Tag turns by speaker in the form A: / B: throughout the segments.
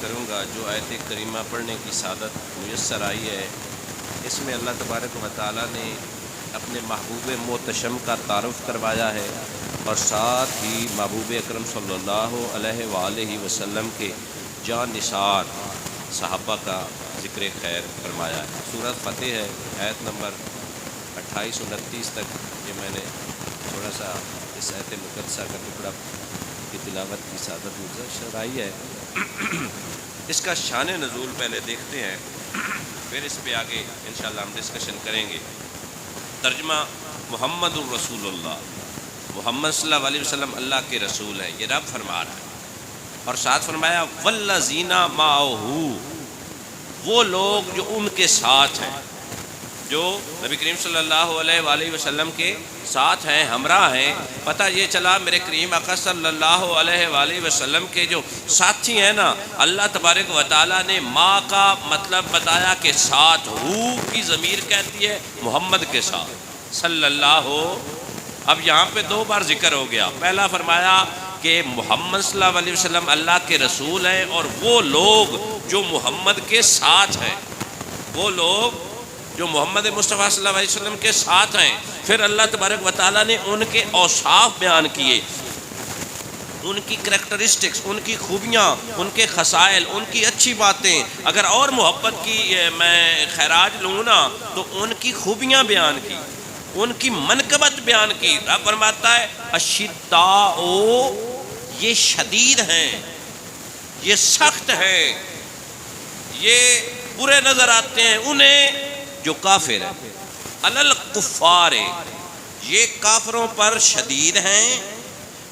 A: کروں گا جو آیت کریمہ پڑھنے کی سعادت میسر آئی ہے، اس میں اللہ تبارک و تعالیٰ نے اپنے محبوب محتشم کا تعارف کروایا ہے اور ساتھ ہی محبوب اکرم صلی اللہ علیہ وآلہ وسلم کے جان نثار صحابہ کا ذکر خیر فرمایا ہے۔ سورۃ فتح ہے، آیت نمبر 28-29 تک یہ میں نے تھوڑا سا اس آیت مقدسہ کا ٹکڑا کی تلاوت کی سعادت مجھے آئی ہے۔ اس کا شان نزول پہلے دیکھتے ہیں، پھر اس پہ آگے انشاءاللہ ہم ڈسکشن کریں گے۔ ترجمہ: محمد الرسول اللہ، محمد صلی اللہ علیہ وسلم اللہ کے رسول ہیں، یہ رب فرما رہا ہے۔ اور ساتھ فرمایا والذین معہ، وہ لوگ جو ان کے ساتھ ہیں، جو نبی کریم صلی اللہ علیہ وآلہ وسلم کے ساتھ ہیں، ہمراہ ہیں۔ پتہ یہ چلا میرے کریم آقا صلی اللہ علیہ وآلہ وسلم کے جو ساتھی ہیں نا، اللہ تبارک و تعالیٰ نے ماں کا مطلب بتایا کہ ساتھ، ہو کی ضمیر کہتی ہے محمد کے ساتھ صلی اللہ ہو۔ اب یہاں پہ دو بار ذکر ہو گیا۔ پہلا فرمایا کہ محمد صلی اللہ علیہ وسلم اللہ کے رسول ہیں اور وہ لوگ جو محمد کے ساتھ ہیں، وہ لوگ جو محمد مصطفیٰ صلی اللہ علیہ وسلم کے ساتھ ہیں۔ پھر اللہ تبارک و تعالیٰ نے ان کے اوصاف بیان کیے، ان کی کریکٹرسٹکس، ان کی خوبیاں، ان کے خصائل، ان کی اچھی باتیں۔ اگر اور محبت کی میں خراج لوں نا تو ان کی خوبیاں بیان کی، ان کی منقبت بیان کی۔ رب فرماتا ہے اشداء، یہ شدید ہیں، یہ سخت ہیں، یہ برے نظر آتے ہیں انہیں جو کافر ہیں، علی الکفار، یہ کافروں پر شدید ہیں،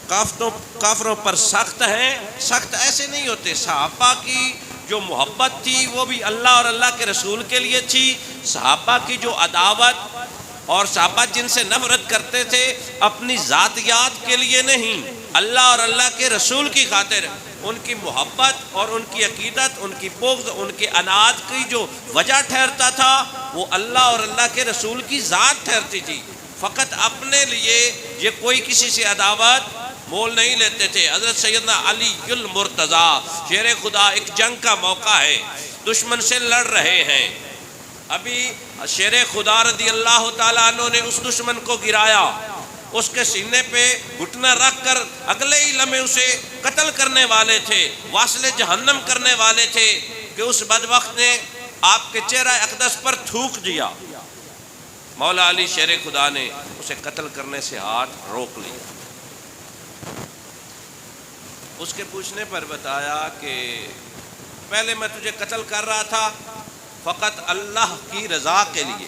A: کافروں پر سخت ہیں۔ سخت ایسے نہیں ہوتے، صحابہ کی جو محبت تھی وہ بھی اللہ اور اللہ کے رسول کے لیے تھی۔ صحابہ کی جو عداوت اور صحابہ جن سے نفرت کرتے تھے اپنی ذاتیات کے لیے نہیں، اللہ اور اللہ کے رسول کی خاطر ان کی محبت اور ان کی عقیدت، ان کی بغض، ان کے عناد کی جو وجہ ٹھہرتا تھا وہ اللہ اور اللہ کے رسول کی ذات ٹھہرتی تھی۔ فقط اپنے لیے یہ کوئی کسی سے عداوت مول نہیں لیتے تھے۔ حضرت سیدنا علی المرتضیٰ شیر خدا، ایک جنگ کا موقع ہے، دشمن سے لڑ رہے ہیں، ابھی شیر خدا رضی اللہ تعالیٰ عنہ نے اس دشمن کو گرایا، اس کے سینے پہ گھٹنا رکھ کر اگلے ہی لمحے اسے قتل کرنے والے تھے، واصل جہنم کرنے والے تھے کہ اس بدبخت نے آپ کے چہرہ اقدس پر تھوک دیا۔ مولا علی شیر خدا نے اسے قتل کرنے سے ہاتھ روک لیا۔ اس کے پوچھنے پر بتایا کہ پہلے میں تجھے قتل کر رہا تھا فقط اللہ کی رضا کے لیے،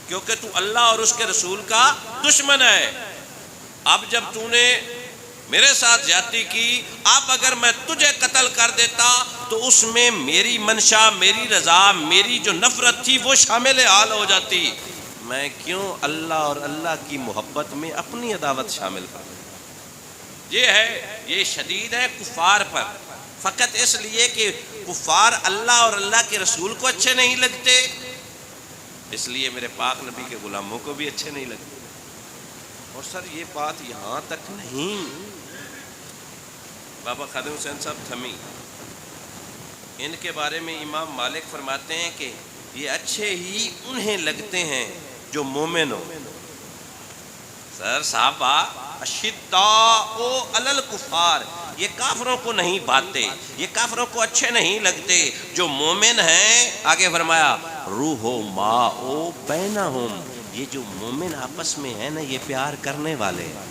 A: کیونکہ تو اللہ اور اس کے رسول کا دشمن ہے۔ اب جب تو نے میرے ساتھ زیادتی کی، اب اگر میں تجھے قتل کر دیتا تو اس میں میری منشا، میری رضا، میری جو نفرت تھی وہ شامل حال ہو جاتی۔ میں کیوں اللہ اور اللہ کی محبت میں اپنی عداوت شامل کروں؟ یہ ہے، یہ شدید ہے کفار پر، فقط اس لیے کہ کفار اللہ اور اللہ کے رسول کو اچھے نہیں لگتے، اس لیے میرے پاک نبی کے غلاموں کو بھی اچھے نہیں لگتے۔ اور سر یہ بات یہاں تک نہیں، بابا خادم حسین صاحب تھمی، ان کے بارے میں امام مالک فرماتے ہیں کہ یہ اچھے ہی انہیں لگتے ہیں جو مومن ہو۔ سر صحابہ اشداء علی الکفار، یہ کافروں کو نہیں بھاتے، یہ کافروں کو اچھے نہیں لگتے، جو مومن ہیں۔ آگے فرمایا روح ماء بینہم، یہ جو مومن آپس میں ہے نا یہ پیار کرنے والے ہیں۔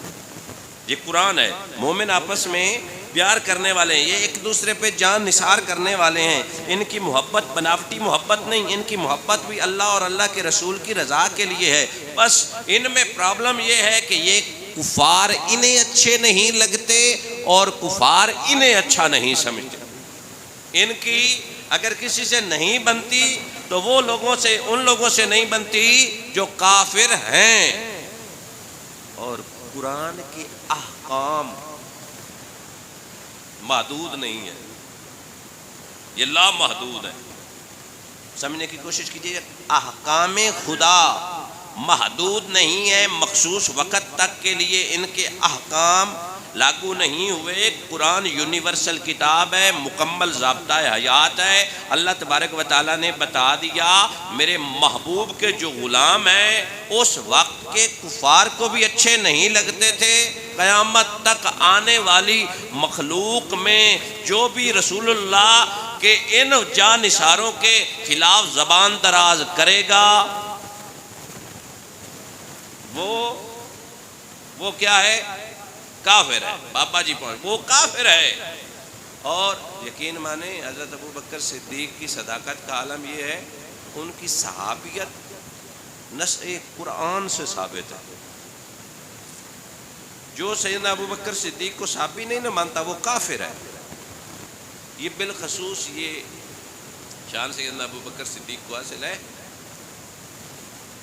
A: یہ قرآن ہے، مومن آپس میں پیار کرنے والے ہیں، یہ ایک دوسرے پہ جان نثار کرنے والے ہیں۔ ان کی محبت بناوٹی محبت نہیں، ان کی محبت بھی اللہ اور اللہ کے رسول کی رضا کے لیے ہے۔ بس ان میں پرابلم یہ ہے کہ یہ کفار انہیں اچھے نہیں لگتے اور کفار انہیں اچھا نہیں سمجھتے۔ ان کی اگر کسی سے نہیں بنتی تو وہ ان لوگوں سے نہیں بنتی جو کافر ہیں۔ اور قرآن کے احکام محدود نہیں ہے، یہ لا محدود ہے۔ سمجھنے کی کوشش کیجیے، احکام خدا محدود نہیں ہے، مخصوص وقت تک کے لیے ان کے احکام لاگو نہیں ہوئے۔ قرآن یونیورسل کتاب ہے، مکمل ضابطہ حیات ہے۔ اللہ تبارک و تعالیٰ نے بتا دیا میرے محبوب کے جو غلام ہیں اس وقت کے کفار کو بھی اچھے نہیں لگتے تھے، قیامت تک آنے والی مخلوق میں جو بھی رسول اللہ کہ ان جانثاروں کے خلاف زبان دراز کرے گا وہ کیا ہے؟ کافر ہے۔ بابا جی پہنچ، وہ کافر ہے۔ اور یقین مانے حضرت ابو بکر صدیق کی صداقت کا عالم یہ ہے، ان کی صحابیت نص قرآن سے ثابت ہے۔ جو سیدنا ابو بکر صدیق کو صحابی نہیں نہ مانتا وہ کافر ہے۔ یہ بالخصوص یہ شان سیدنا ابو بکر صدیق کو حاصل ہے،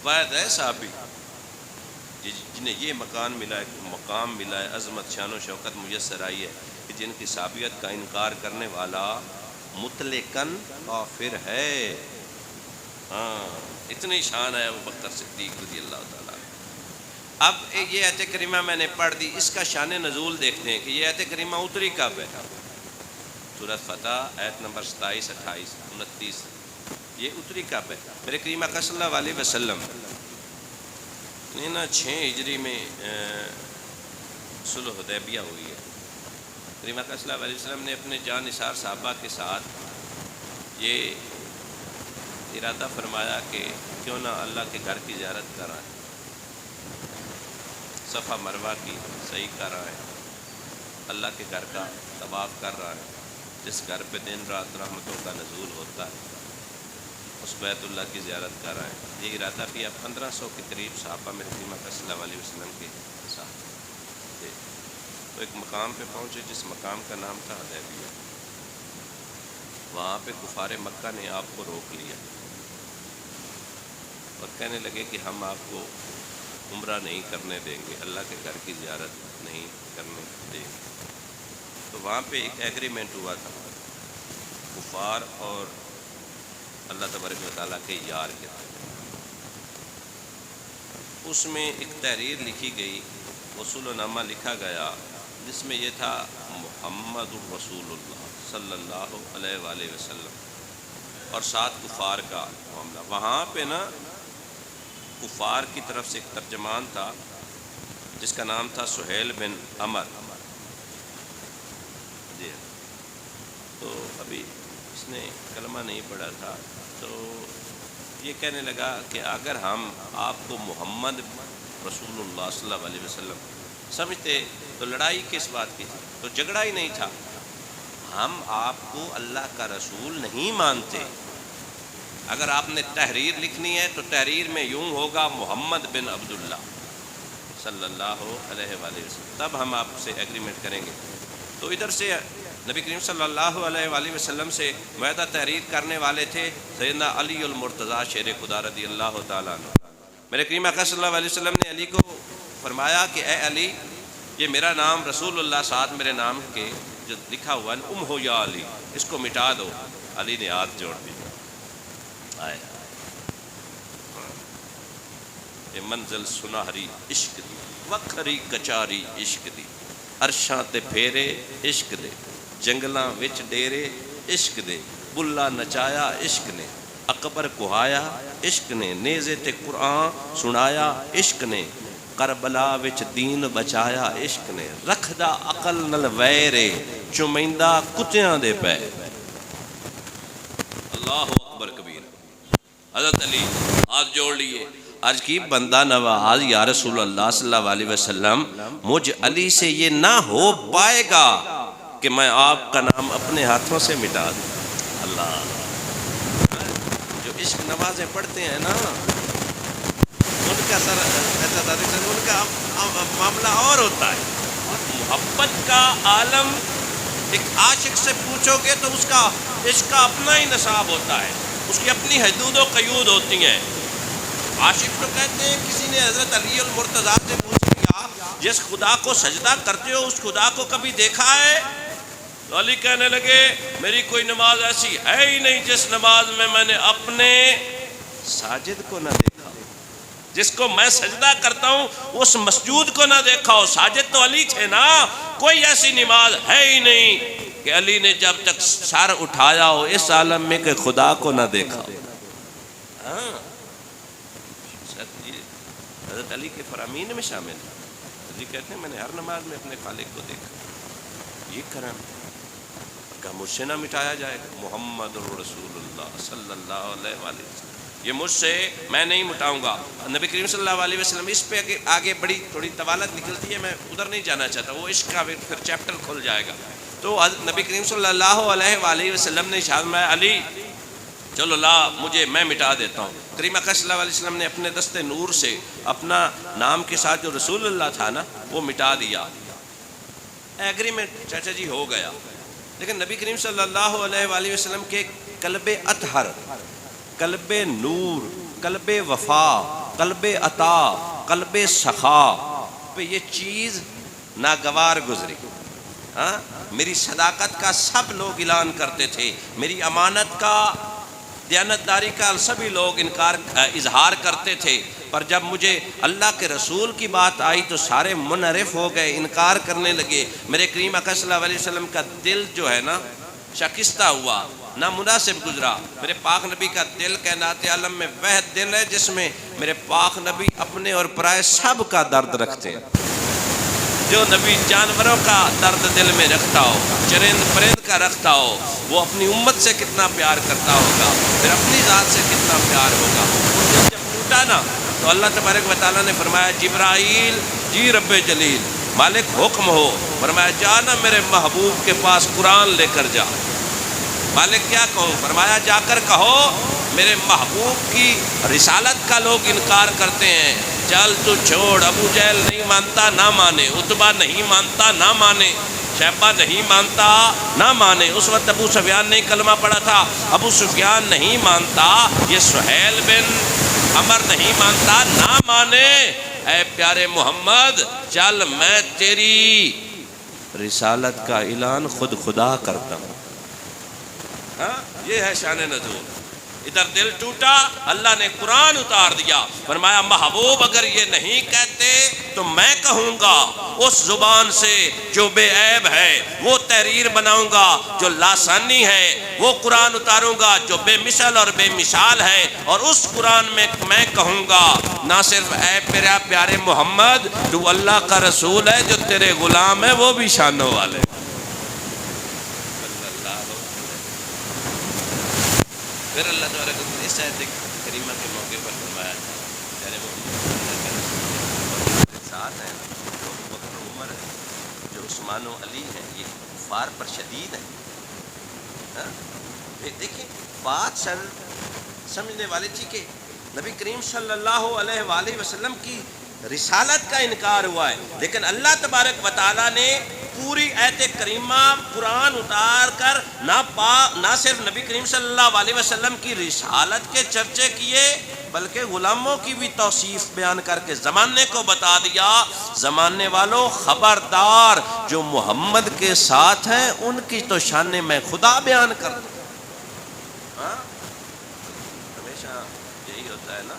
A: واحد ہے صحابی جنہیں یہ مقام ملا ہے، عظمت شان و شوکت میسر آئی ہے کہ جن کی صحابیت کا انکار کرنے والا مطلقاً کافر ہے۔ ہاں، اتنی شان ہے ابو بکر صدیق رضی اللہ تعالیٰ۔ اب یہ آیت کریمہ میں نے پڑھ دی، اس کا شان نزول دیکھتے ہیں کہ یہ آیت کریمہ اتری کب ہے۔ سورۃ فتح آیت نمبر 27، 28، 29، یہ اتری کب ہے؟ میرے کریم آقا صلی اللہ علیہ وسلم نے نا 6 ہجری میں صلح حدیبیہ ہوئی ہے۔ کریم آقا صلی اللہ علیہ وسلم نے اپنے جان نثار صحابہ کے ساتھ یہ ارادہ فرمایا کہ کیوں نہ اللہ کے گھر کی زیارت کرائیں، صفا مروہ کی صحیح کر رہا ہے، اللہ کے گھر کا طواف کر رہا ہے، جس گھر پہ دن رات رحمتوں کا نزول ہوتا ہے، اس بیت اللہ کی زیارت کر رہا ہے۔ یہ ارادہ بھی اب 1500 کے قریب صحابہ میرے کریم آقا صلی اللہ علیہ وسلم کے ساتھ تھے۔ تو ایک مقام پہ پہنچے جس مقام کا نام تھا حدیبیہ۔ وہاں پہ کفار مکہ نے آپ کو روک لیا اور کہنے لگے کہ ہم آپ کو عمرہ نہیں کرنے دیں گے، اللہ کے گھر کی زیارت نہیں کرنے دیں گے۔ تو وہاں پہ ایک ایگریمنٹ ہوا تھا کفار اور اللہ تبارک و تعالیٰ کے یار کے تھے۔ اس میں ایک تحریر لکھی گئی، وصول نامہ لکھا گیا، جس میں یہ تھا محمد الرسول اللہ صلی اللہ علیہ وآلہ وسلم، اور ساتھ کفار کا معاملہ۔ وہاں پہ نا کفار کی طرف سے ایک ترجمان تھا جس کا نام تھا سہیل بن عمر، جی، تو ابھی اس نے کلمہ نہیں پڑھا تھا، تو یہ کہنے لگا کہ اگر ہم آپ کو محمد رسول اللہ صلی اللہ علیہ وسلم سمجھتے تو لڑائی کس بات کی تھی؟ تو جھگڑا ہی نہیں تھا۔ ہم آپ کو اللہ کا رسول نہیں مانتے، اگر آپ نے تحریر لکھنی ہے تو تحریر میں یوں ہوگا محمد بن عبداللہ صلی اللہ علیہ وآلہ وسلم، تب ہم آپ سے ایگریمنٹ کریں گے۔ تو ادھر سے نبی کریم صلی اللہ علیہ وآلہ وسلم سے معاہدہ تحریر کرنے والے تھے سیدنا علی المرتضیٰ شیر خدا رضی اللہ تعالیٰ عنہ۔ میرے کریم آقا صلی اللہ علیہ وسلم نے علی کو فرمایا کہ اے علی، یہ میرا نام رسول اللہ ساتھ میرے نام کے جو لکھا ہوا ہے ہو یا علی، اس کو مٹا دو۔ علی نے ہاتھ جوڑ دیا، آئے یہ منزل سنہری عشق دی، وکھری کچاری عشق دی، عرشاں تے پھیرے عشق دے، جنگلاں وچ ڈیرے عشق دے، بلا نچایا عشق نے، اکبر کہایا عشق نے، نیزے تے قرآن سنایا عشق نے، کربلا وچ دین بچایا عشق نے، رکھدا عقل نل ویرے، چمیندہ کتیاں دے پے۔ اللہ اکبر کبیر۔ حضرت علی ہاتھ جوڑ لیے، عرض کی بندہ نواز یا رسول اللہ صلی اللہ علیہ وسلم، مجھ علی سے یہ نہ ہو پائے گا کہ میں آپ کا نام اپنے ہاتھوں سے مٹا دوں۔ اللہ، جو عشق نمازیں پڑھتے ہیں نا ان کا ان کا معاملہ اور ہوتا ہے۔ محبت کا عالم ایک عاشق سے پوچھو گے تو اس کا عشق کا اپنا ہی نصاب ہوتا ہے، اس کی اپنی حدود و قیود ہوتی ہیں۔ عاشق تو کہتے ہیں، کسی نے حضرت علی المرتضیٰ سے پوچھ لیا جس خدا کو سجدہ کرتے ہو اس خدا کو کبھی دیکھا ہے؟ تو علی کہنے لگے میری کوئی نماز ایسی ہے ہی نہیں جس نماز میں میں نے اپنے ساجد کو نہ دیکھا۔ جس کو میں سجدہ کرتا ہوں اس مسجود کو نہ دیکھا ہو. ساجد تو علی تھے نا. کوئی ایسی نماز ہے ہی نہیں کہ علی نے جب تک سر اٹھایا ہو اس عالم میں کہ خدا کو نہ دیکھا ہو. ہاں حضرت علی کے فرامین میں شامل ہے. علی کہتے ہیں میں نے ہر نماز میں اپنے خالق کو دیکھا. یہ کرم کہ مجھ سے نہ مٹایا جائے گا. محمد رسول اللہ صلی اللہ علیہ وآلہ وسلم یہ مجھ سے میں نہیں مٹاؤں گا. نبی کریم صلی اللہ علیہ وسلم اس پہ آگے بڑی تھوڑی طوالت نکلتی ہے. میں ادھر نہیں جانا چاہتا, وہ عشق کا پھر چیپٹر کھل جائے گا. تو نبی کریم صلی اللہ علیہ وآلہ وسلم نے ارشاد فرمایا علی چلو لا مجھے میں مٹا دیتا ہوں. کریم اکرم صلی اللہ علیہ وسلم نے اپنے دست نور سے اپنا نام کے ساتھ جو رسول اللہ تھا نا وہ مٹا دیا. ایگریمنٹ چاچا جی ہو گیا. لیکن نبی کریم صلی اللہ علیہ وآلہ وسلم کے قلب اطہر, قلب نور, قلب وفا, قلب عطا, قلب سخا پہ یہ چیز ناگوار گزری. ہاں میری صداقت کا سب لوگ اعلان کرتے تھے, میری امانت کا, دیانتداری کا سبھی لوگ اظہار کرتے تھے. پر جب مجھے اللہ کے رسول کی بات آئی تو سارے منحرف ہو گئے, انکار کرنے لگے. میرے کریم اکرم صلی اللہ علیہ وسلم کا دل جو ہے نا شکستہ ہوا, نامناسب گزرا. میرے پاک نبی کا دل کائنات عالم میں وہ دل ہے جس میں میرے پاک نبی اپنے اور پرائے سب کا درد رکھتے ہیں. جو نبی جانوروں کا درد دل میں رکھتا ہو, چرند پرند کا رکھتا ہو, وہ اپنی امت سے کتنا پیار کرتا ہوگا, پھر اپنی ذات سے کتنا پیار ہوگا. جب ٹوٹا نا تو اللہ تبارک و تعالیٰ نے فرمایا جبرائیل جی رب جلیل مالک حکم ہو. فرمایا جانا میرے محبوب کے پاس قرآن لے کر جا. مالک کیا کہوں؟ فرمایا جا کر کہو میرے محبوب کی رسالت کا لوگ انکار کرتے ہیں. چل تو چھوڑ, ابو جہل نہیں مانتا نہ مانے, عتبہ نہیں مانتا نہ مانے, شیبہ نہیں مانتا نہ مانے. اس وقت ابو سفیان نے کلمہ پڑھا تھا, ابو سفیان نہیں مانتا, یہ سہیل بن عمر نہیں مانتا نہ مانے. اے پیارے محمد چل میں تیری رسالت کا اعلان خود خدا کرتا ہوں. ہاں یہ ہے شان نزول. ادھر دل ٹوٹا, اللہ نے قرآن اتار دیا. فرمایا محبوب اگر یہ نہیں کہتے تو میں کہوں گا اس زبان سے جو بے عیب ہے, وہ تحریر بناؤں گا جو لاسانی ہے, وہ قرآن اتاروں گا جو بے مثل اور بے مثال ہے. اور اس قرآن میں میں کہوں گا نہ صرف اے میرا پیارے محمد تو اللہ کا رسول ہے, جو تیرے غلام ہے وہ بھی شانوں والے. پھر اللہ تعالیٰ کو اس آیت کریمہ کے موقع پر فرمایا تھا پیارے محمد ساتھ ہیں جو بکر عمر ہے, جو عثمان و علی ہیں, یہ کفار پر شدید ہیں. دیکھیں بات سمجھنے والی تھی کہ نبی کریم صلی اللہ علیہ وآلہ وسلم کی رسالت کا انکار ہوا ہے, لیکن اللہ تبارک و تعالیٰ نے پوری آیت کریمہ قرآن اتار کر نہ صرف نبی کریم صلی اللہ علیہ وسلم کی رسالت کے چرچے کیے بلکہ غلاموں کی بھی توصیف بیان کر کے زمانے کو بتا دیا, زمانے والوں خبردار جو محمد کے ساتھ ہیں ان کی تو شان میں خدا بیان کر دوں. ہاں ہمیشہ یہی ہوتا ہے نا,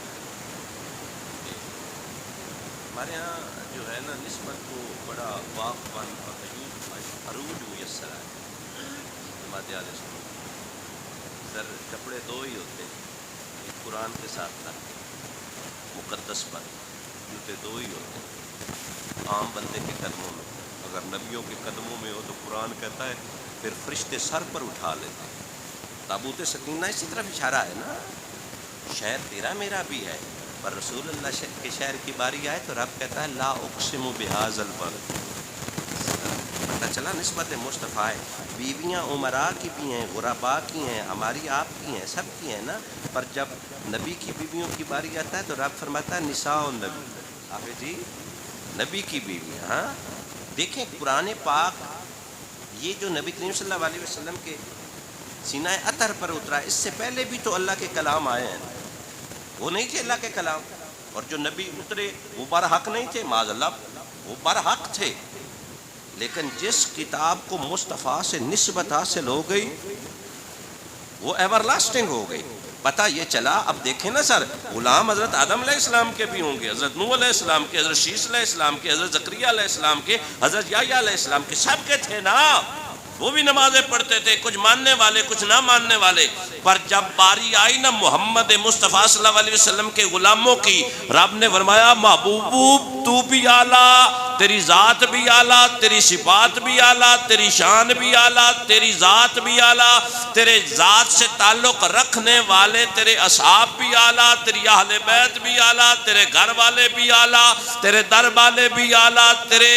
A: ہمارے ہاں جو ہے نا نسبت کو بڑا واقفاً اور عروج میسر ہے. جماعت اہل سنت سر کپڑے دو ہی ہوتے ہیں, ایک قرآن کے ساتھ تھا مقدس پر, جوتے دو ہی ہوتے ہیں عام بندے کے قدموں میں. اگر نبیوں کے قدموں میں ہو تو قرآن کہتا ہے پھر فرشتے سر پر اٹھا لیتے ہیں. تابوت سکینہ اسی طرف اشارہ ہے نا, شہر تیرا میرا بھی ہے, پر رسول اللہ کے شہر کی باری آئے تو رب کہتا ہے لا اقسم بہذا البلد. پتہ چلا نسبت مصطفیٰ ہے. بیویاں عمراء کی بھی ہیں, غرباء کی ہیں, ہماری آپ کی ہیں, سب کی ہیں نا, پر جب نبی کی بیویوں کی باری آتا ہے تو رب فرماتا ہے نساء النبی. حافظ جی نبی کی بیویاں. ہاں دیکھیں قرآن پاک یہ جو نبی کریم صلی اللہ علیہ وسلم کے سینہ اطہر پر اترا, اس سے پہلے بھی تو اللہ کے کلام آئے ہیں, وہ نہیں تھے اللہ کے کلام. اور جو نبی اترے وہ برحق نہیں تھے, معاذ اللہ وہ برحق تھے, لیکن جس کتاب کو مصطفیٰ سے نسبت حاصل ہو گئی وہ ایور لاسٹنگ ہو گئی. پتہ یہ چلا. اب دیکھیں نا سر، غلام حضرت آدم علیہ السلام کے بھی ہوں گے، حضرت نوح علیہ السلام کے، حضرت شیس علیہ السلام کے، حضرت زکریا علیہ السلام کے، حضرت یحییٰ علیہ السلام کے، سب کے تھے نا. وہ بھی نمازیں پڑھتے تھے، کچھ ماننے والے کچھ نہ ماننے والے. پر جب باری آئی نا محمد مصطفیٰ صلی اللہ علیہ وسلم کے غلاموں کی، رب نے فرمایا محبوب تو بھی اعلیٰ، تیری ذات بھی اعلیٰ، تیری صفات بھی اعلیٰ، تیری شان بھی اعلیٰ، تیری ذات بھی اعلیٰ، تیرے ذات سے تعلق رکھنے والے تیرے اصحاب بھی اعلیٰ، تیری اہل بیت بھی اعلیٰ، تیرے گھر والے بھی اعلیٰ، تیرے در والے بھی اعلیٰ، تیرے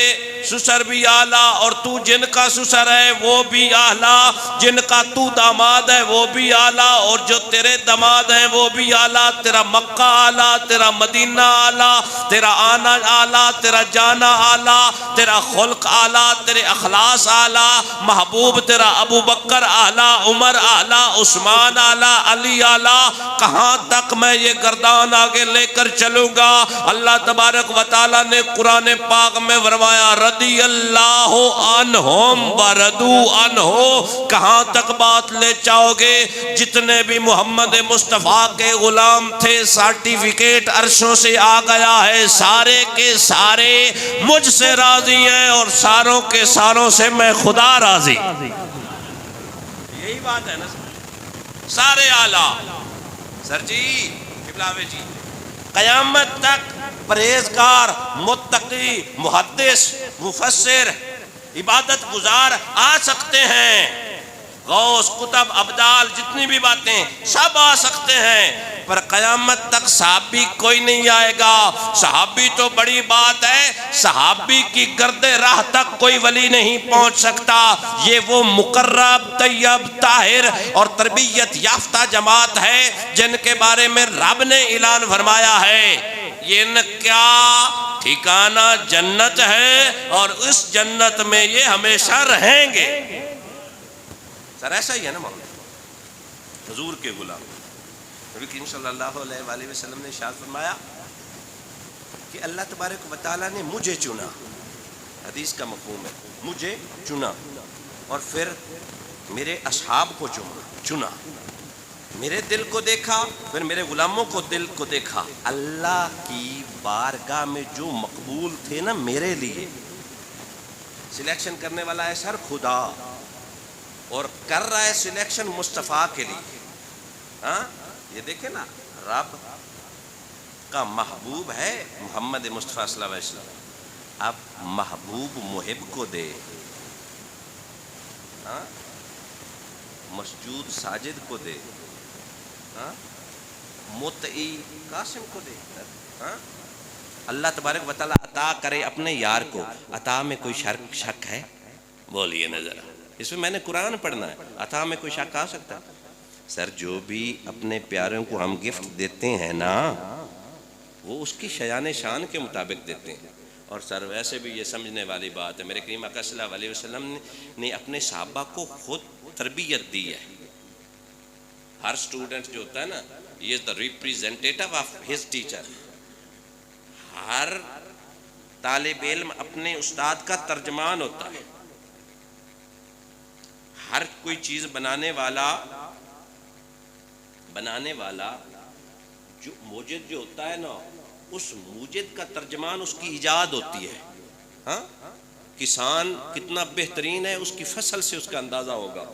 A: سسر بھی اعلیٰ، اور تو جن کا سسر ہے وہ بھی اعلیٰ، جن کا تو داماد ہے وہ بھی اعلیٰ، اور جو تیرے داماد ہیں وہ بھی اعلیٰ. تیرا مکہ اعلیٰ، تیرا مدینہ اعلیٰ، تیرا آنا اعلیٰ، تیرا جانا اعلیٰ، تیرا خلق اعلیٰ، تیرے اخلاص اعلیٰ. محبوب تیرا ابو بکر اعلیٰ، عمر اعلیٰ، عثمان اعلیٰ، علی اعلیٰ. کہاں تک میں یہ گردان آگے لے کر چلوں گا؟ اللہ تبارک و تعالیٰ نے قرآن پاک میں فرمایا رضی اللہ عنہم ورضوا عنہ. کہاں تک بات لے جاؤ گے؟ جتنے بھی محمد مصطفیٰ کے غلام تھے، سرٹیفکیٹ عرشوں سے آ گیا ہے، سارے کے سارے مجھ سے راضی ہیں، اور ساروں کے ساروں سے میں خدا راضی. یہی بات ہے نا، سارے اعلیٰ. سر جی قبلہ جی، قیامت تک پرہیزگار، متقی، محدث، مفسر، عبادت گزار آ سکتے ہیں، غوث، قطب، ابدال، جتنی بھی باتیں سب آ سکتے ہیں، پر قیامت تک صحابی کوئی نہیں آئے گا. صحابی تو بڑی بات ہے، صحابی کی گرد راہ تک کوئی ولی نہیں پہنچ سکتا. یہ وہ مقرب، طیب، طاہر اور تربیت یافتہ جماعت ہے جن کے بارے میں رب نے اعلان فرمایا ہے ان کا ٹھکانہ جنت ہے، اور اس جنت میں یہ ہمیشہ رہیں گے. سر ایسا ہی ہے نا محمد حضور کے غلام. نبی کریم صلی اللہ علیہ وآلہ وسلم نے ارشاد فرمایا کہ اللہ تبارک و تعالیٰ نے مجھے چنا. حدیث کا مفہوم ہے مجھے چنا، اور پھر میرے اصحاب کو چنا، میرے دل کو دیکھا، پھر میرے غلاموں کو دل کو دیکھا. اللہ کی بارگاہ میں جو مقبول تھے نا میرے لیے، سلیکشن کرنے والا ہے سر خدا، اور کر رہا ہے سلیکشن مصطفیٰ کے لیے. ہاں یہ دیکھیں نا، رب کا محبوب ہے محمد مصطفیٰ صلی اللہ علیہ وسلم. اب محبوب محب کو دے، ہاں مسجود ساجد کو دے، ہاں مطیع قاسم کو دے. ہاں اللہ تبارک و تعالیٰ عطا کرے اپنے یار کو، عطا میں کوئی شک ہے؟ بولیے نا ذرا. اس میں نے قرآن پڑھنا ہے، عطا میں کوئی شک آ سکتا ہے؟ سر جو بھی اپنے پیاروں کو ہم گفٹ دیتے ہیں نا، وہ اس کی شیان شان کے مطابق دیتے ہیں. اور سر ویسے بھی یہ سمجھنے والی بات ہے، میرے کریم آقا صلی اللہ علیہ وسلم نے اپنے صحابہ کو خود تربیت دی ہے. ہر اسٹوڈنٹ جو ہوتا ہے نا، یہ is the representative of his teacher. ہر طالب علم اپنے استاد کا ترجمان ہوتا ہے. ہر کوئی چیز بنانے والا جو موجد جو ہوتا ہے نا، اس موجد کا ترجمان اس کی ایجاد ہوتی ہے. ہاں کسان کتنا بہترین ہے اس کی فصل سے اس کا اندازہ ہوگا.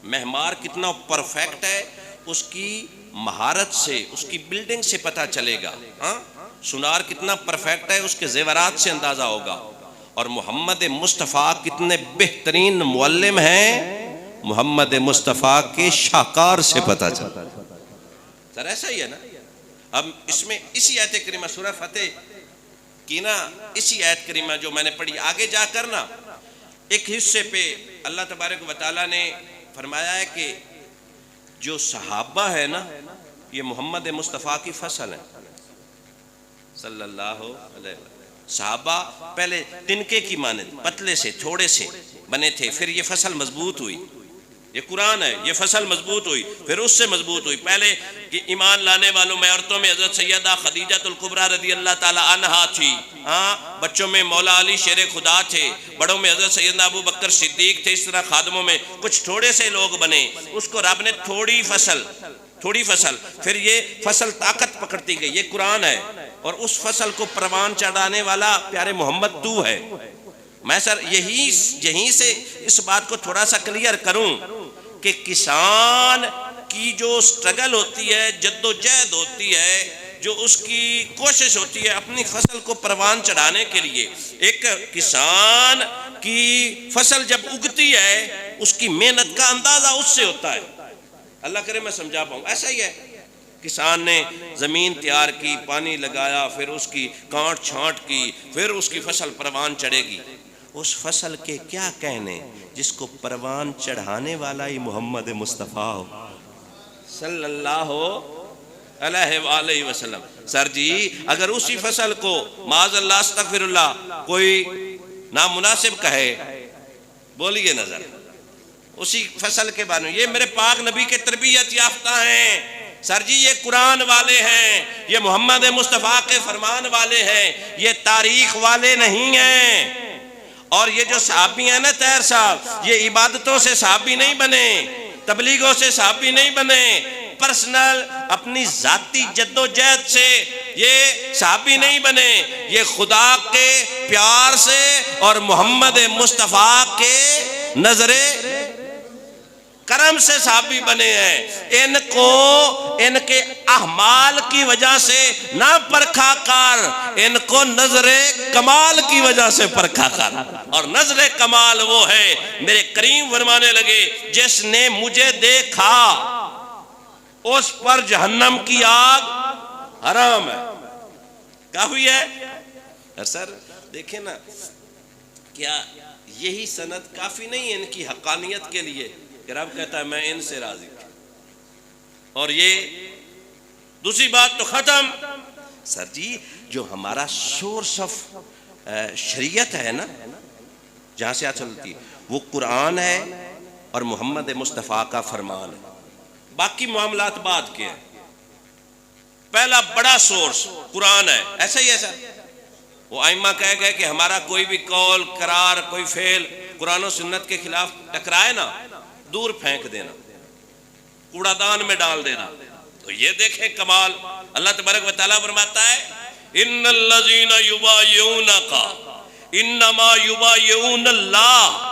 A: معمار کتنا پرفیکٹ ہے اس کی مہارت سے، اس کی بلڈنگ سے پتہ چلے گا. ہاں سنار کتنا پرفیکٹ ہے اس کے زیورات سے اندازہ ہوگا. اور محمد مصطفیٰ کتنے بہترین معلم ہیں، محمد مصطفیٰ کے شاہکار سے پتہ چلتا. سر ایسا ہی ہے نا. اب اس میں اسی آیت کریمہ سورہ فتح کی نا، اسی آیت کریمہ جو میں نے پڑھی، آگے جا کر نا ایک حصے پہ اللہ تبارک و تعالیٰ نے فرمایا ہے کہ جو صحابہ ہے نا، یہ محمد مصطفیٰ کی فصل ہے صلی اللہ علیہ وسلم. صحابہ پہلے تنکے کی مانند پتلے سے تھوڑے سے بنے تھے، پھر یہ فصل مضبوط ہوئی. یہ قرآن ہے، یہ فصل مضبوط ہوئی، پھر اس سے مضبوط ہوئی. پہلے کہ ایمان لانے والوں میں عورتوں میں حضرت سیدہ خدیجہ الکبریٰ رضی اللہ تعالی عنہا تھی. ہاں بچوں میں مولا علی شیر خدا تھے، بڑوں میں حضرت سیدنا ابو بکر صدیق تھے. اس طرح خادموں میں کچھ تھوڑے سے لوگ بنے. اس کو رب نے تھوڑی فصل تھوڑی فصل، پھر یہ فصل طاقت پکڑتی گئی، یہ قرآن ہے، اور اس فصل کو پروان چڑھانے والا پیارے محمد تو ہے۔ میں سر یہیں سے اس بات کو تھوڑا سا کلیئر کروں کہ کسان کی جو سٹرگل ہوتی ہے، جد و جہد ہوتی ہے، جو اس کی کوشش ہوتی ہے اپنی فصل کو پروان چڑھانے کے لیے، ایک کسان کی فصل جب اگتی ہے اس کی محنت کا اندازہ اس سے ہوتا ہے۔ اللہ کرے میں سمجھا پاؤں، ایسا ہی ہے، کسان نے زمین تیار کی، پانی لگایا، پھر اس کی کانٹ چھانٹ کی، پھر اس کی فصل پروان چڑھے گی۔ اس فصل کے کیا کہنے جس کو پروان چڑھانے والا ہی محمد مصطفیٰ ہو صلی اللہ علیہ وآلہ وسلم۔ سر جی اگر اسی فصل کو معاذ اللہ استغفر اللہ کوئی نامناسب کہے، بولیے نظر اسی فصل کے بارے میں، یہ میرے پاک نبی کے تربیت یافتہ ہیں سر جی، یہ قرآن والے ہیں، یہ محمد مصطفیٰ کے فرمان والے ہیں، یہ تاریخ والے نہیں ہیں۔ اور یہ جو صحابی ہیں نا طاہر صاحب، یہ عبادتوں سے صحابی نہیں بنے، تبلیغوں سے صحابی نہیں بنے، پرسنل اپنی ذاتی جد و جہد سے یہ صحابی نہیں بنے، یہ خدا کے پیار سے اور محمد مصطفیٰ کے نظر کرم سے صحابی بنے ہیں۔ ان کو ان کے اعمال کی وجہ سے نہ پرکھا کر، ان کو نظر کمال کی وجہ سے پرکھا کر، اور نظر کمال وہ ہے، میرے کریم فرمانے لگے جس نے مجھے دیکھا اس پر جہنم کی آگ حرام ہے۔ کافی ہے سر، دیکھیں نا کیا یہی سند کافی نہیں ہے ان کی حقانیت کے لیے کہ رب کہتا ہے میں ان سے راضی ہوں؟ اور یہ دوسری بات تو ختم سر جی، جو ہمارا سورس آف شریعت ہے نا، جہاں سے چلتی وہ قرآن ہے اور محمد مصطفیٰ کا فرمان ہے، باقی معاملات بعد کے ہیں۔ پہلا بڑا سورس قرآن ہے، ایسا ہی ہے سر۔ وہ ائمہ کہہ گئے کہ ہمارا کوئی بھی قول قرار کوئی فعل قرآن و سنت کے خلاف ٹکرائے نا، دور پھینک دینا، کوڑا دان میں ڈال دینا۔ تو یہ دیکھیں کمال، اللہ تبارک و تعالیٰ فرماتا ہے ان الذین یبایعونک انما یبایعون اللہ۔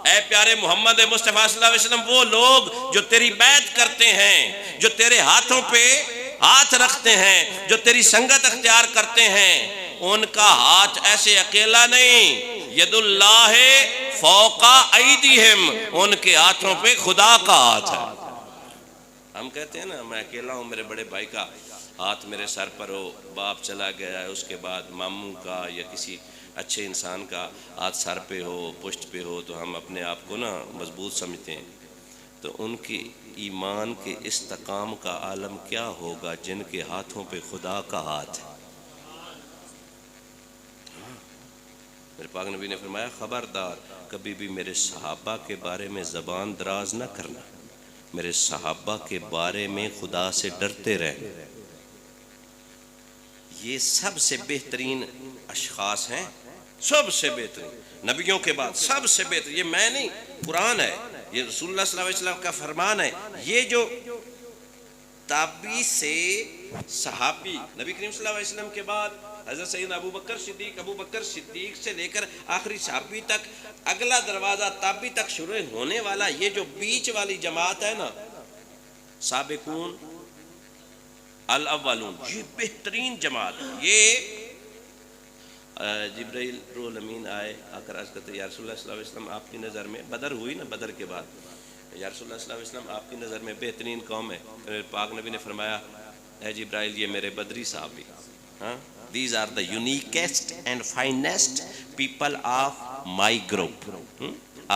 A: اے پیارے محمد مصطفیٰ صلی اللہ علیہ وسلم، وہ لوگ جو تیری بیعت کرتے ہیں، جو تیرے ہاتھوں پہ ہاتھ رکھتے ہیں، جو تیری سنگت اختیار کرتے ہیں، ان کا ہاتھ ایسے اکیلا نہیں، ید اللہ فوق ایدیہم، ان کے ہاتھوں پہ خدا کا ہاتھ ہے۔ ہم کہتے ہیں نا میں اکیلا ہوں، میرے بڑے بھائی کا ہاتھ میرے سر پر ہو، باپ چلا گیا ہے، اس کے بعد ماموں کا یا کسی اچھے انسان کا ہاتھ سر پہ ہو، پشت پہ ہو، تو ہم اپنے آپ کو نا مضبوط سمجھتے ہیں۔ تو ان کی ایمان کے استقام کا عالم کیا ہوگا جن کے ہاتھوں پہ خدا کا ہاتھ ہے؟ میرے پاک نبی نے فرمایا خبردار کبھی بھی میرے صحابہ کے بارے میں زبان دراز نہ کرنا، میرے صحابہ کے بارے میں خدا سے ڈرتے رہنا۔ یہ سب سے بہترین اشخاص ہیں، سب سے بہترین نبیوں کے بعد سب سے بہتر، یہ میں نہیں، قرآن ہے، یہ رسول اللہ صلی اللہ علیہ وسلم کا فرمان ہے۔ یہ جو تابعی سے صحابی نبی کریم صلی اللہ علیہ وسلم کے بعد حضرت سیدنا ابو بکر صدیق سے لے کر آخری صحابی تک، اگلا دروازہ تابعی تک شروع ہونے والا یہ جو بیچ والی جماعت ہے نا، سابقون الاولون، یہ بہترین جماعت ہے۔ یہ جبرائیل روح الامین آئے، آ کر عرض کرتے یا رسول اللہ صلی اللہ علیہ وسلم آپ کی نظر میں، بدر ہوئی نا، بدر کے بعد یا رسول اللہ صلی اللہ علیہ وسلم آپ کی نظر میں بہترین قوم ہے؟ میرے پاک نبی نے فرمایا اے جبرائیل یہ میرے بدری صحابی، ہاں these are the uniquest and finest people of my group.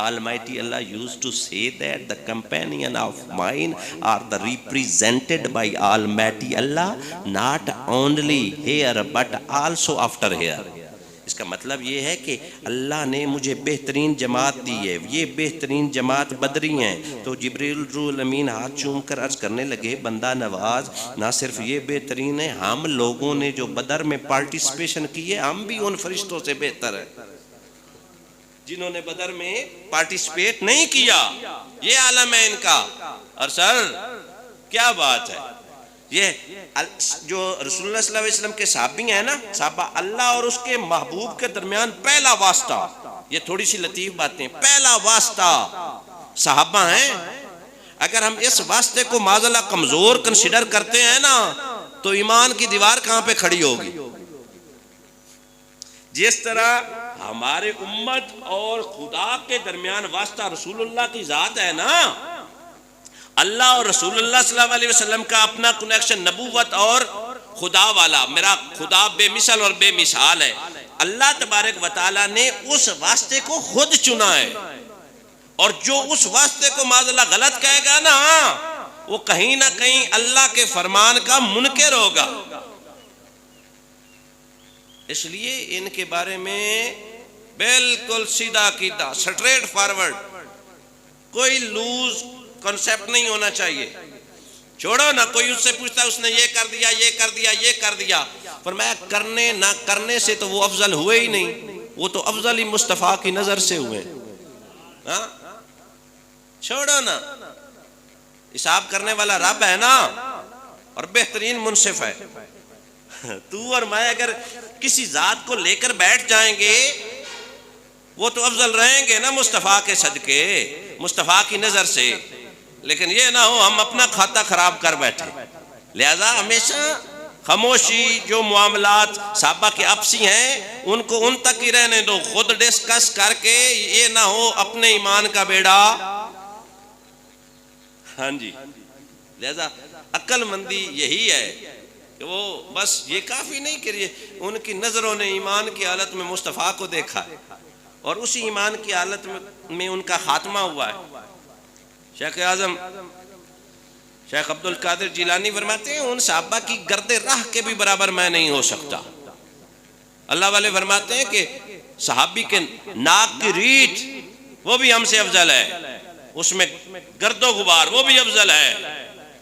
A: Almighty Allah used to say that the companion of mine are the represented by Almighty Allah not only here but also after here. اس کا مطلب یہ ہے کہ اللہ نے مجھے بہترین جماعت دی ہے، یہ بہترین جماعت بدری ہیں۔ تو جبریل روح الامین ہاتھ چوم کر عرض کرنے لگے بندہ نواز نہ صرف یہ بہترین ہے، ہم لوگوں نے جو بدر میں پارٹیسپیشن کی ہے ہم بھی ان فرشتوں سے بہتر ہیں جنہوں نے بدر میں پارٹیسپیٹ نہیں کیا۔ یہ عالم ہے ان کا۔ اور سر کیا بات ہے! یہ جو رسول اللہ صلی اللہ علیہ وسلم کے صحابی ہیں نا، صحابہ، اللہ اور اس کے محبوب کے درمیان پہلا واسطہ، یہ تھوڑی سی لطیف باتیں، پہلا واسطہ صحابہ ہیں۔ اگر ہم اس واسطے کو معاذاللہ کمزور کنسیڈر کرتے ہیں نا تو ایمان کی دیوار کہاں پہ کھڑی ہوگی؟ جس طرح ہمارے امت اور خدا کے درمیان واسطہ رسول اللہ کی ذات ہے نا، اللہ اور رسول اللہ صلی اللہ علیہ وسلم کا اپنا کنیکشن نبوت اور خدا والا، میرا خدا بے مثل اور بے مثال ہے۔ اللہ تبارک و تعالیٰ نے اس واسطے کو خود چنا ہے، اور جو اس واسطے کو معاذاللہ غلط کہے گا نا وہ کہیں نہ کہیں اللہ کے فرمان کا منکر ہوگا۔ اس لیے ان کے بارے میں بالکل سیدھا عقیدہ، سٹریٹ فارورڈ، کوئی لوز کنسپٹ نہیں ہونا چاہیے۔ چھوڑو نا، کوئی اس سے پوچھتا اس نے یہ کر دیا، یہ کر دیا، یہ کر دیا، فرمایا کرنے نہ کرنے سے تو وہ افضل ہوئے ہی نہیں، وہ تو افضل ہی مصطفیٰ کی نظر سے ہوئے۔ ہاں چھوڑو نا، حساب کرنے والا رب ہے نا، اور بہترین منصف ہے۔ تو اور میں اگر کسی ذات کو لے کر بیٹھ جائیں گے وہ تو افضل رہیں گے نا مصطفیٰ کے صدقے، مصطفیٰ کی نظر سے، لیکن یہ نہ ہو ہم اپنا کھاتا خراب کر بیٹھے۔ لہذا ہمیشہ خاموشی، جو معاملات صحابہ کے آپسی ہیں ان کو ان تک ہی رہنے دو، خود ڈسکس کر کے یہ نہ ہو اپنے ایمان کا بیڑا۔ ہاں جی، لہذا عقل مندی یہی ہے کہ وہ بس یہ کافی نہیں کہ ان کی نظروں نے ایمان کی حالت میں مصطفیٰ کو دیکھا اور اسی ایمان کی حالت میں ان کا خاتمہ ہوا ہے۔ شیخ اعظم شیخ عبد القادر جیلانی فرماتے ہیں ان صحابہ کی گرد راہ کے بھی برابر میں نہیں ہو سکتا۔ اللہ والے فرماتے ہیں کہ صحابی کے ناک کی ریٹ وہ بھی ہم سے افضل ہے، اس میں گرد و غبار وہ بھی افضل ہے،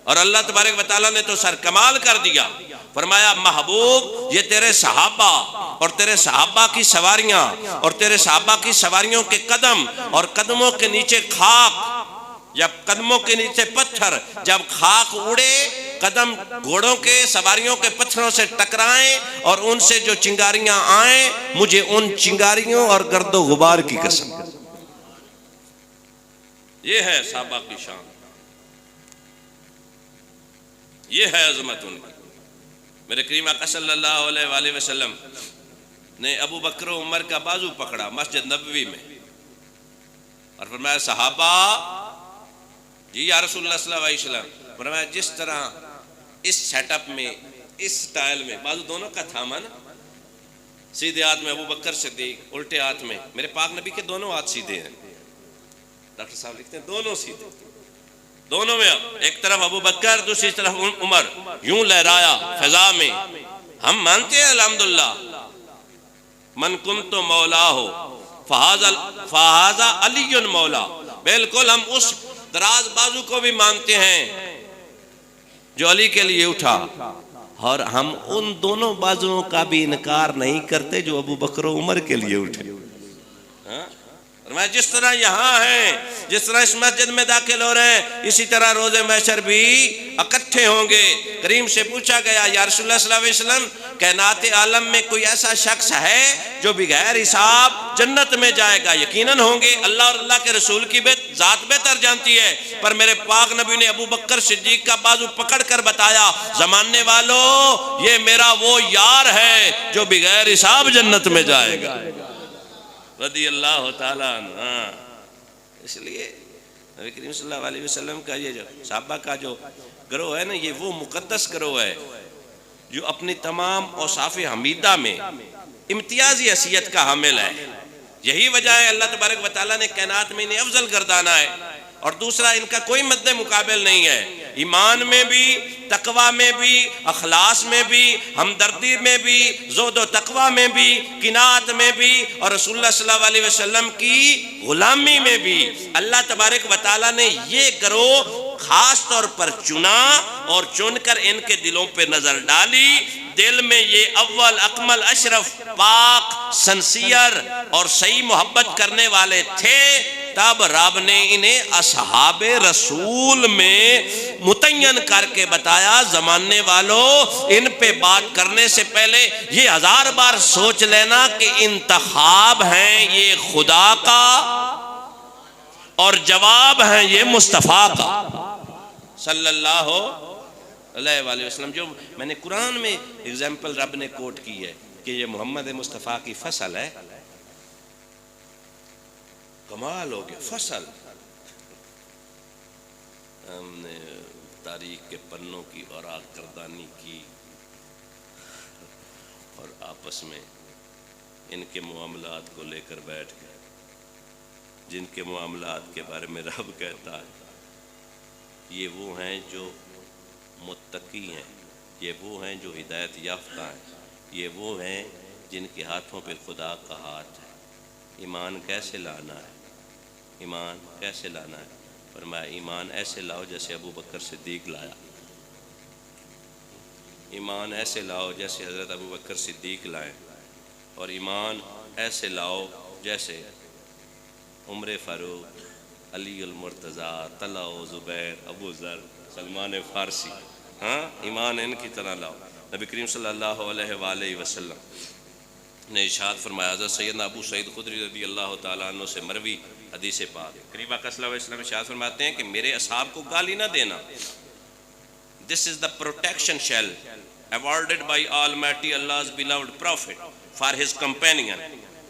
A: اور اللہ تبارک و تعالیٰ نے تو سر کمال کر دیا۔ فرمایا محبوب یہ تیرے صحابہ اور تیرے صحابہ کی سواریاں اور تیرے صحابہ کی سواریوں کے قدم اور قدموں کے نیچے خاک، جب قدموں کے نیچے پتھر، جب خاک اڑے، قدم گھوڑوں کے سواریوں کے پتھروں سے ٹکرائیں اور ان سے جو چنگاریاں آئیں، مجھے ان چنگاریوں اور گرد و غبار کی قسم۔ یہ ہے صحابہ کی شان، یہ ہے عظمت ان کی۔ میرے کریم آقا صلی اللہ علیہ وآلہ وسلم نے ابو بکر و عمر کا بازو پکڑا مسجد نبوی میں اور فرمایا صحابہ جی یا رسول اللہ صلی اللہ علیہ وسلم، فرمایا جس طرح اس سیٹ اپ میں، اس سٹائل میں بازو دونوں کا تھاما نا، سیدھے ہاتھ میں ابو بکر صدیق، الٹے ہاتھ میں میرے پاک نبی کے دونوں ہاتھ سیدھے ہیں، ڈاکٹر صاحب لکھتے ہیں دونوں سیدھے، دونوں میں ایک طرف ابو بکر دوسری طرف عمر، یوں لہرایا فضا میں۔ ہم مانتے ہیں الحمدللہ من کنت مولا ہو فہذا علی مولا، بالکل ہم اس دراز بازو کو بھی مانتے ہیں جو علی کے لیے اٹھا، اور ہم ان دونوں بازوؤں کا بھی انکار نہیں کرتے جو ابو بکر و عمر کے لیے اٹھے۔ میں جس طرح یہاں ہیں، جس طرح اس مسجد میں داخل ہو رہے ہیں، اسی طرح روز محشر بھی اکٹھے ہوں گے۔ کریم سے پوچھا گیا یا رسول اللہ صلی اللہ علیہ وسلم کائنات عالم میں کوئی ایسا شخص ہے جو بغیر حساب جنت میں جائے گا؟ یقیناً ہوں گے، اللہ اور اللہ کے رسول کی ذات بہتر جانتی ہے، پر میرے پاک نبی نے ابو بکر صدیق کا بازو پکڑ کر بتایا زمانے والوں یہ میرا وہ یار ہے جو بغیر حساب جنت میں جائے گا، رضی اللہ تعالیٰ عنہ۔ اس لیے نبی کریم صلی اللہ علیہ وسلم کا یہ جو صحابہ کا جو گروہ ہے نا، یہ وہ مقدس گروہ ہے جو اپنی تمام اوصاف حمیدہ میں امتیازی حیثیت کا حامل ہے۔ یہی وجہ ہے اللہ تبارک و تعالیٰ نے کائنات میں انہیں افضل گردانا ہے، اور دوسرا ان کا کوئی مد مقابل نہیں ہے، ایمان میں بھی، تقوی میں بھی، اخلاص میں بھی، ہمدردی میں بھی، زہد و تقوی میں بھی، قناعت میں بھی، اور رسول اللہ صلی اللہ علیہ وسلم کی غلامی میں بھی۔ اللہ تبارک و تعالیٰ نے یہ گروہ خاص طور پر چنا اور چن کر ان کے دلوں پہ نظر ڈالی، دل میں یہ اول اکمل اشرف پاک سنسیئر اور صحیح محبت کرنے والے تھے، تب رب نے انہیں اصحاب رسول میں متعین کر کے بتایا زمانے والوں ان پہ بات کرنے سے پہلے یہ 1000 بار سوچ لینا کہ انتخاب ہیں یہ خدا کا اور جواب ہیں یہ مصطفیٰ کا صلی اللہ علیہ وآلہ وسلم. جو میں نے قرآن میں اگزامپل رب نے کوٹ کی ہے کہ یہ محمد مصطفیٰ کی فصل ہے، کمال ہو گیا. فصل ہم نے تاریخ کے پنوں کی اوراق گردانی کی اور آپس میں ان کے معاملات کو لے کر بیٹھ گئے جن کے معاملات کے بارے میں رب کہتا ہے یہ وہ ہیں جو متقی ہیں، یہ وہ ہیں جو ہدایت یافتہ ہیں، یہ وہ ہیں جن کے ہاتھوں پہ خدا کا ہاتھ ہے. ایمان کیسے لانا ہے؟ ایمان کیسے لانا ہے؟ فرمایا ایمان ایسے لاؤ جیسے ابو بکر صدیق لایا. ایمان ایسے لاؤ جیسے حضرت ابو بکر صدیق لائے، اور ایمان ایسے لاؤ جیسے عمر فاروق، علی المرتضیٰ، طلحہ، زبیر، ابو ذر، سلمان فارسی. ہاں ایمان ان کی طرح لاؤ. نبی کریم صلی اللہ علیہ وآلہ وسلم نے ارشاد فرمایا، حضرت سیدنا ابو سعید خدری رضی اللہ تعالیٰ عنہ سے مروی حدیث پاک، قریب آقا صلی اللہ علیہ وسلم ارشاد فرماتے ہیں کہ میرے اصحاب کو گالی نہ دینا. This is the protection shell awarded by Almighty Allah's beloved Prophet for his companion.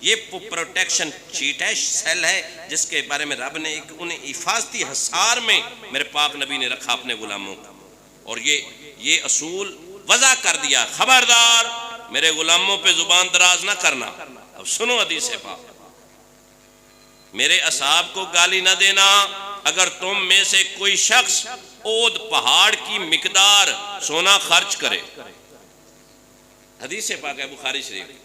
A: یہ پروٹیکشن شیٹ ہے، سیل ہے جس کے بارے میں رب نے انہیں حفاظتی حصار میں میرے پاک نبی نے رکھا اپنے غلاموں کو، اور یہ اصول وضع کر دیا، خبردار میرے غلاموں پہ زبان دراز نہ کرنا. اب سنو حدیث پاک، میرے اصحاب کو گالی نہ دینا اگر تم میں سے کوئی شخص اود پہاڑ کی مقدار سونا خرچ کرے. حدیث پاک ہے بخاری شریف.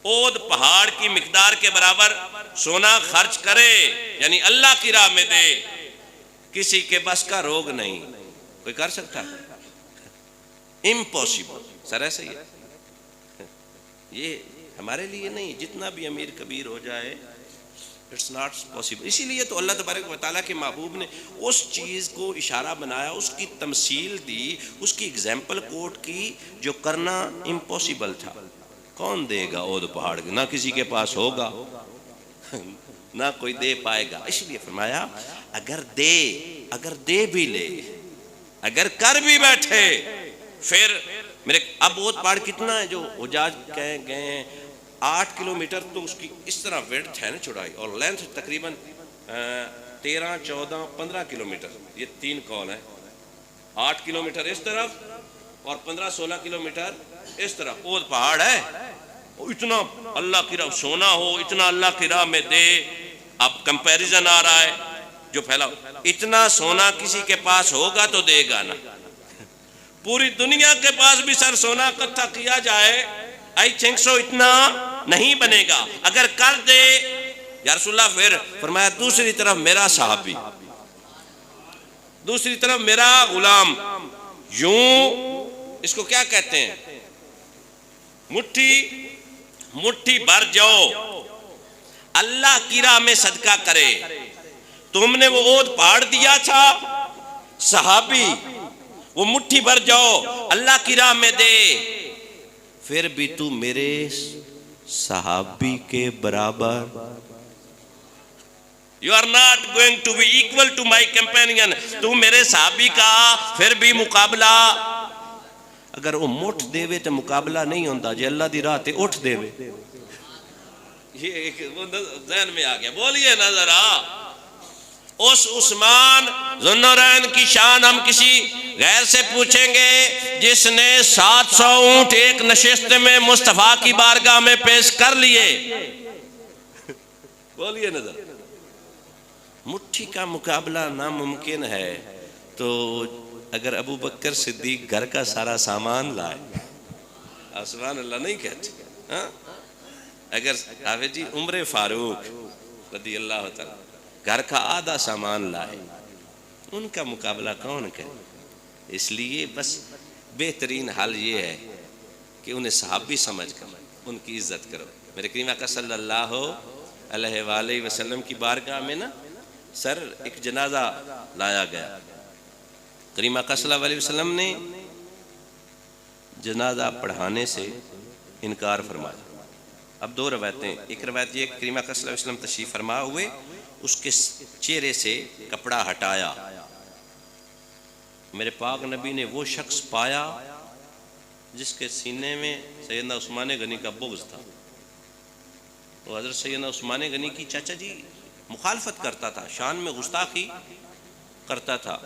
A: اود پہاڑ کی مقدار کے برابر سونا خرچ کرے، یعنی اللہ کی راہ میں دے. کسی کے بس کا روگ نہیں. کوئی کر سکتا ہے؟ امپوسیبل. سر ایسے ہی ہے، یہ ہمارے لیے نہیں. جتنا بھی امیر کبیر ہو جائے اٹس ناٹ پاسبل. اسی لیے تو اللہ تبارک و تعالیٰ کے محبوب نے اس چیز کو اشارہ بنایا، اس کی تمثیل دی، اس کی اگزامپل کوٹ کی جو کرنا امپوسیبل تھا. کون دے گا اود پہاڑ کے؟ نہ کسی کے پاس ہوگا، نہ کوئی دے پائے گا. اس لیے فرمایا اگر دے بھی لے، اگر کر بھی بیٹھے، پھر میرے اب اود پہاڑ کتنا ہے جو حجاج گئے ہیں 8 کلومیٹر، تو اس کی اس طرح ویڈتھ ہے نا چوڑائی، اور لینتھ تقریباً 13، 14، 15 کلومیٹر. یہ 3 قول ہیں. 8 کلومیٹر اس طرف اور 15، 16 کلومیٹر اس طرف اود پہاڑ ہے. اتنا اللہ کی راہ سونا ہو، اتنا اللہ کی راہ میں دے. اب کمپیریزن آ رہا ہے جو پھیلا، اتنا سونا کسی کے پاس ہوگا تو دے گا نا. پوری دنیا کے پاس بھی سر سونا اکٹھا کیا جائے I think so اتنا نہیں بنے گا. اگر کر دے یا رسول اللہ، پھر فرمایا دوسری طرف میرا صحابی، دوسری طرف میرا غلام، یوں اس کو کیا کہتے ہیں، مٹھی بھر جاؤ اللہ کی راہ میں صدقہ کرے. تم نے وہ اود پہاڑ دیا تھا، صحابی وہ مٹھی بھر جاؤ اللہ کی راہ میں دے، پھر بھی تو میرے صحابی کے برابر. You are not going to be equal to my companion. تو میرے صحابی کا پھر بھی مقابلہ. اگر وہ مٹھ دے وے تو مقابلہ نہیں ہوتا، جی اللہ دی راہ تے اٹھ دے وے. یہ ایک ذہن میں آ گیا. بولیے نا ذرا. اس عثمان ذوالنورین کی شان ہم کسی غیر سے پوچھیں گے جس نے 700 اونٹ ایک نشست میں مصطفیٰ کی بارگاہ میں پیش کر لیے. بولیے نظر. مٹھی کا مقابلہ ناممکن ہے. تو اگر ابو بکر صدیق گھر کا سارا سامان لائے، سبحان اللہ نہیں کہتے، اگر حافظ جی عمر فاروق رضی اللہ تعالیٰ گھر کا آدھا سامان لائے، ان کا مقابلہ کون کرے؟ اس لیے بس بہترین حل یہ ہے کہ انہیں صحابی سمجھ کر ان کی عزت کرو. میرے کریم آقا صلی اللہ علیہ وآلہ وسلم کی بارگاہ میں نا سر ایک جنازہ لایا گیا، کریم آقا صلی اللہ علیہ وسلم نے جنازہ پڑھانے سے انکار فرمایا۔ اب دو روایتیں، ایک روایت یہ کہ کریم آقا صلی اللہ علیہ وسلم تشریف فرما ہوئے، اس کے چہرے سے کپڑا ہٹایا، میرے پاک نبی نے وہ شخص پایا جس کے سینے میں سیدنا عثمان غنی کا بغض تھا۔ وہ حضرت سیدنا عثمان غنی کی چاچا جی مخالفت کرتا تھا، شان میں گستاخی کرتا تھا،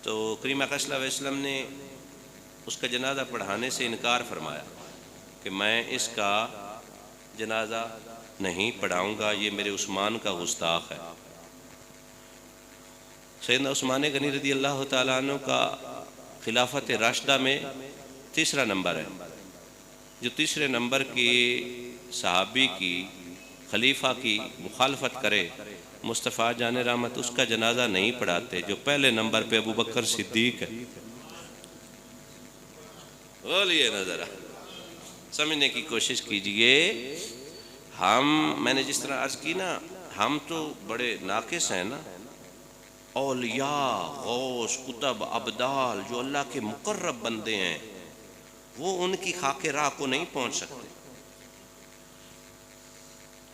A: تو کریم آقا صلی اللہ علیہ وسلم نے اس کا جنازہ پڑھانے سے انکار فرمایا کہ میں اس کا جنازہ نہیں پڑھاؤں گا، یہ میرے عثمان کا گستاخ ہے۔ سیدنا عثمان غنی رضی اللہ تعالیٰ عنہ کا خلافت راشدہ میں تیسرا نمبر ہے، جو تیسرے نمبر کی صحابی کی خلیفہ کی مخالفت کرے مصطفیٰ جان رحمت اس کا جنازہ نہیں پڑھاتے۔ جو پہلے نمبر پہ ابو بکر صدیق ہے، بولیے نظر سمجھنے کی کوشش کیجئے۔ میں نے جس طرح عرض کی نا، ہم تو بڑے ناقص ہیں نا، اولیاء غوث قطب ابدال جو اللہ کے مقرب بندے ہیں وہ ان کی خاک راہ کو نہیں پہنچ سکتے۔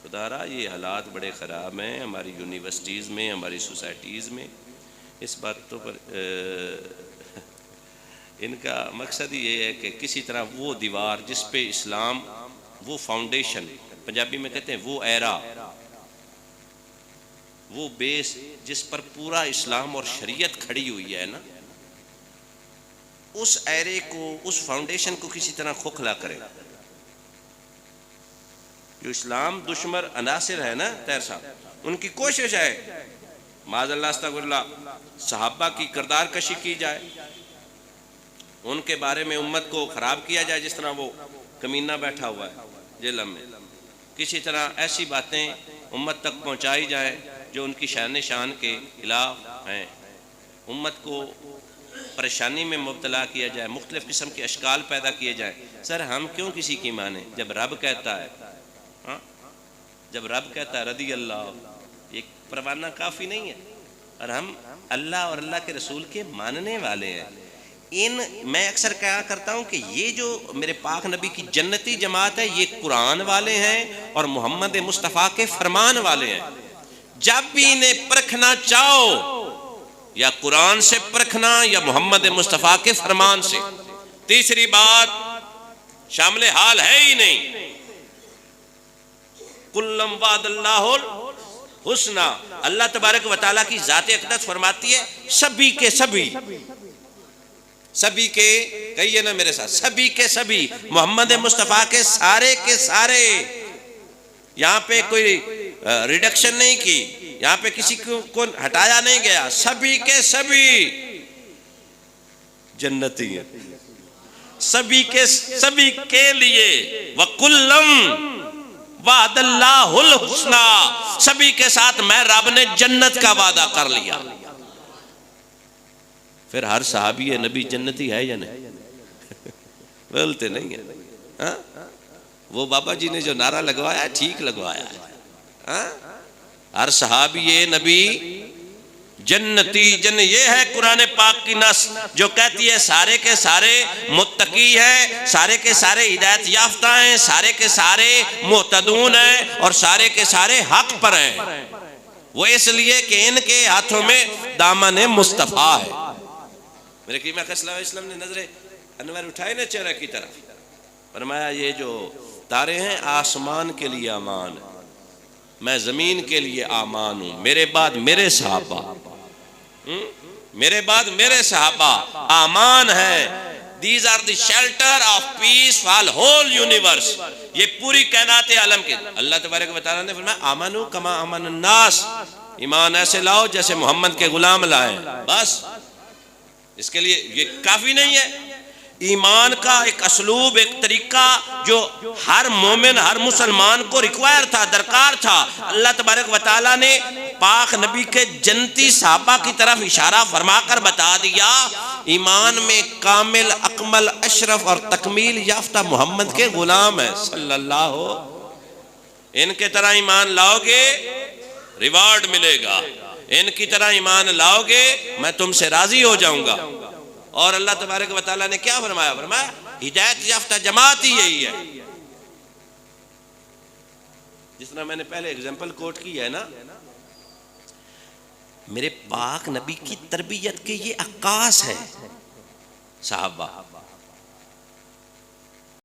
A: خدا را یہ حالات بڑے خراب ہیں ہماری یونیورسٹیز میں، ہماری سوسائٹیز میں۔ اس باتوں پر ان کا مقصد یہ ہے کہ کسی طرح وہ دیوار جس پہ اسلام، وہ فاؤنڈیشن، پنجابی میں کہتے ہیں وہ ایرا، وہ بیس جس پر پورا اسلام اور شریعت کھڑی ہوئی ہے نا، اس ایرے کو، اس فاؤنڈیشن کو کسی طرح کھوکھلا کرے۔ جو اسلام دشمن عناصر ہے نا طاہر صاحب، ان کی کوشش ہے معاذ اللہ استغفر اللہ صحابہ کی کردار کشی کی جائے، ان کے بارے میں امت کو خراب کیا جائے، جس طرح وہ کمینہ بیٹھا ہوا ہے جیل میں، کسی طرح ایسی باتیں امت تک پہنچائی جائیں جو ان کی شان کے خلاف ہیں، امت کو پریشانی میں مبتلا کیا جائے، مختلف قسم کے اشکال پیدا کیے جائیں۔ سر ہم کیوں کسی کی مانیں جب رب کہتا ہے، جب رب کہتا ہے رضی اللہ، ایک پروانہ کافی نہیں ہے، اور ہم اللہ اور اللہ کے رسول کے ماننے والے ہیں۔ میں اکثر کہا کرتا ہوں کہ یہ جو میرے پاک نبی کی جنتی جماعت ہے، یہ قرآن والے ہیں اور محمد مصطفیٰ کے فرمان والے ہیں۔ جب بھی انہیں پرکھنا چاہو، یا قرآن سے پرکھنا یا محمد مصطفیٰ کے فرمان سے، تیسری بات شامل حال ہے ہی نہیں۔ کلم وعد اللہ الحسنی، اللہ تبارک و تعالیٰ کی ذات اقدس فرماتی ہے سبھی کے سبھی، سبھی کے کہیے نا میرے ساتھ، سبھی کے سبھی، محمد مصطفیٰ کے سارے، یہاں پہ کوئی ریڈکشن نہیں کی، یہاں پہ کسی کو ہٹایا نہیں گیا، سبھی کے سبھی جنتی ہیں، سبھی کے لیے وَكُلًّا وعد اللہ الحسنی، سبھی کے ساتھ میں رب نے جنت کا وعدہ کر لیا۔ پھر ہر صحابی نبی جنتی ہے یا نہیں؟ بولتے نہیں ہے۔ وہ بابا جی نے جو نعرہ لگوایا ٹھیک لگوایا ہے، ہر صحابی نبی جنتی۔ یہ ہے قرآن پاک کی نص جو کہتی ہے سارے کے سارے متقی ہیں، سارے کے سارے ہدایت یافتہ ہیں، سارے کے سارے مہتدون ہیں، اور سارے کے سارے حق پر ہیں۔ وہ اس لیے کہ ان کے ہاتھوں میں دامن مصطفیٰ ہے۔ میرے کریم آقا صلی اللہ علیہ وسلم نے نظر انور اٹھائے نا چہرہ کی طرف، فرمایا یہ جو تارے ہیں آسمان کے لیے امان، میں زمین کے لیے امان ہوں، میرے بعد میرے صحابہ، میرے بعد میرے صحابہ امان ہے۔ These are the shelter of peace for the whole universe، یہ پوری کائنات عالم کے۔ اللہ تبارک و تعالیٰ نے فرمایا آمنو کما آمن الناس، ایمان ایسے لاؤ جیسے محمد کے غلام لائے۔ بس اس کے لیے یہ کافی نہیں ہے۔ ایمان کا ایک اسلوب، ایک طریقہ جو ہر مومن، ہر مسلمان کو ریکوائر تھا، درکار تھا، اللہ تبارک و تعالیٰ نے پاک نبی کے جنتی صحابہ کی طرف اشارہ فرما کر بتا دیا، ایمان میں کامل، اکمل، اشرف اور تکمیل یافتہ محمد کے غلام ہیں صلی اللہ ہو۔ ان کے طرح ایمان لاؤ گے ریوارڈ ملے گا، ان کی طرح ایمان لاؤ گے میں تم سے راضی ہو جاؤں گا۔ اور اللہ تبارک و تعالیٰ نے کیا فرمایا؟ فرمایا ہدایت یافتہ جماعت ہی یہی ہے۔ جس طرح میں نے پہلے اگزامپل کوٹ کی ہے نا، میرے پاک نبی کی تربیت کے یہ عکاس ہیں صحابہ،